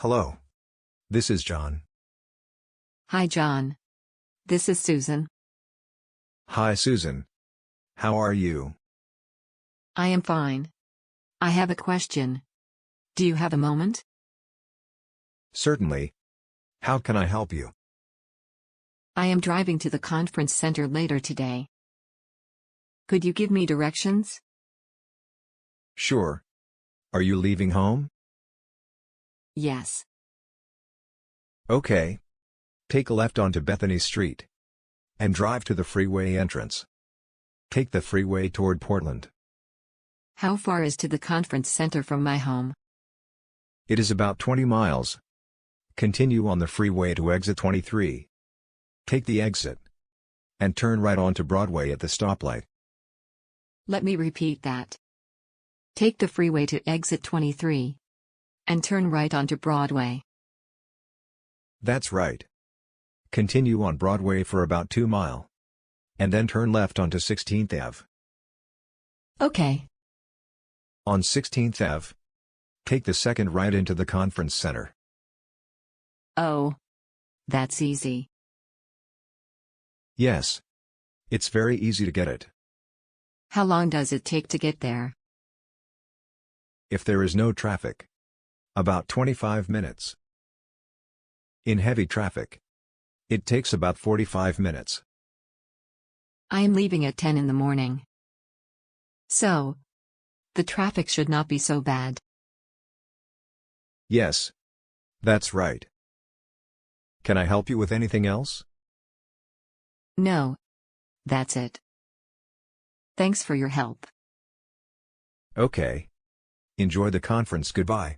Hello. This is John. Hi, John. This is Susan. Hi, Susan. How are you? I am fine. I have a question. Do you have a moment? Certainly. How can I help you? I am driving to the conference center later today. Could you give me directions? Sure. Are you leaving home? Yes. Okay. Take a left onto Bethany Street. And drive to the freeway entrance. Take the freeway toward Portland. How far is to the conference center from my home? It is about 20 miles. Continue on the freeway to exit 23. Take the exit. And turn right onto Broadway at the stoplight. Let me repeat that. Take the freeway to exit 23. And turn right onto Broadway. That's right. Continue on Broadway for about 2 miles. And then turn left onto 16th Ave. Okay. On 16th Ave. Take the second right into the conference center. Oh. That's easy. Yes. It's very easy to get it. How long does it take to get there? If there is no traffic. About 25 minutes. In heavy traffic. It takes about 45 minutes. I am leaving at 10 in the morning. So, the traffic should not be so bad. Yes. That's right. Can I help you with anything else? No. That's it. Thanks for your help. Okay. Enjoy the conference. Goodbye.